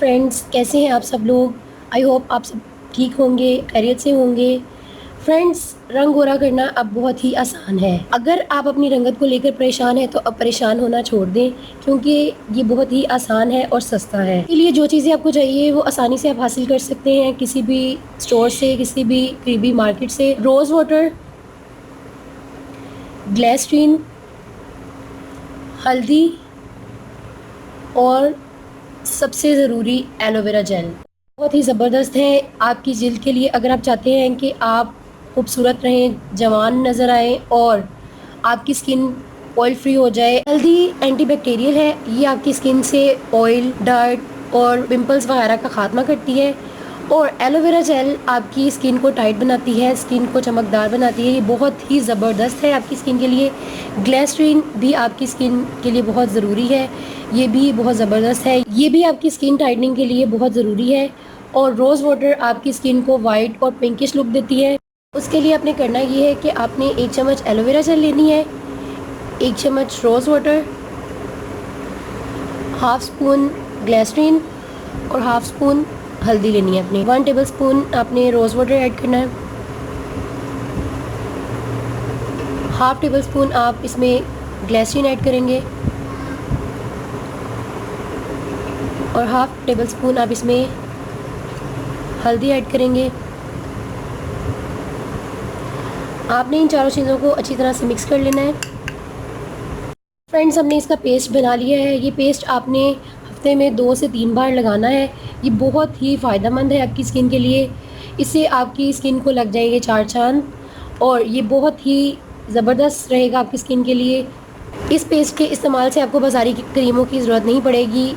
Friends, कैसे हैं आप सब लोग। आई होप आप सब ठीक होंगे, खैरियत से होंगे। फ्रेंड्स, रंग गोरा करना अब बहुत ही आसान है। अगर आप अपनी रंगत को लेकर परेशान हैं तो अब परेशान होना छोड़ दें, क्योंकि ये बहुत ही आसान है और सस्ता है। इसके लिए जो चीज़ें आपको चाहिए वो आसानी से आप हासिल कर सकते हैं किसी भी स्टोर से, किसी भी करीबी मार्केट से। रोज़ वाटर, ग्लिसरीन, हल्दी और सबसे ज़रूरी एलोवेरा जेल। बहुत ही ज़बरदस्त है आपकी जिल्द के लिए। अगर आप चाहते हैं कि आप खूबसूरत रहें, जवान नज़र आएँ और आपकी स्किन ऑयल फ्री हो जाए। हल्दी एंटीबैक्टीरियल है, ये आपकी स्किन से ऑयल, डर्ट और पिंपल्स वगैरह का खात्मा करती है। और एलोवेरा जेल आपकी स्किन को टाइट बनाती है, स्किन को चमकदार बनाती है। ये बहुत ही ज़बरदस्त है आपकी स्किन के लिए। ग्लिसरीन भी आपकी स्किन के लिए बहुत ज़रूरी है, ये भी बहुत ज़बरदस्त है, ये भी आपकी स्किन टाइटनिंग के लिए बहुत ज़रूरी है। और रोज़ वाटर आपकी स्किन को वाइट और पिंकिश लुक देती है। उसके लिए आपने करना ये है कि आपने 1 चम्मच एलोवेरा जेल लेनी है, 1 चम्मच rose water, half spoon glycerine और हाफ स्पून हल्दी लेनी है अपनी। 1 टेबल स्पून आपने रोज़ वाटर ऐड करना है, हाफ टेबल स्पून आप इसमें ग्लिसरीन ऐड करेंगे और हाफ टेबल स्पून आप इसमें हल्दी ऐड करेंगे। आपने इन चारों चीज़ों को अच्छी तरह से मिक्स कर लेना है। फ्रेंड्स, हमने इसका पेस्ट बना लिया है। ये पेस्ट आपने हफ्ते में 2 से 3 बार लगाना है। ये बहुत ही फ़ायदेमंद है आपकी स्किन के लिए। इससे आपकी स्किन को लग जाएंगे 4 चाँद और ये बहुत ही ज़बरदस्त रहेगा आपकी स्किन के लिए। इस पेस्ट के इस्तेमाल से आपको बाज़ारी क्रीमों की ज़रूरत नहीं पड़ेगी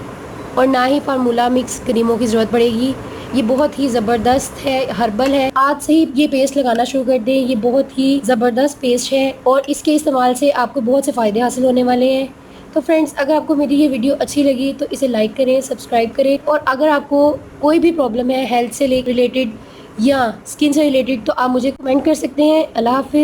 और ना ही फार्मूला मिक्स क्रीमों की ज़रूरत पड़ेगी। ये बहुत ही ज़बरदस्त है, हर्बल है। आज से ही ये पेस्ट लगाना शुरू कर दें, ये बहुत ही ज़बरदस्त पेस्ट है और इसके इस्तेमाल से आपको बहुत से फ़ायदे हासिल होने वाले हैं। तो फ्रेंड्स, अगर आपको मेरी ये वीडियो अच्छी लगी तो इसे लाइक करें, सब्सक्राइब करें और अगर आपको कोई भी प्रॉब्लम है हेल्थ से रिलेटेड या स्किन से रिलेटेड तो आप मुझे कमेंट कर सकते हैं। अल्लाह हाफ़िज़।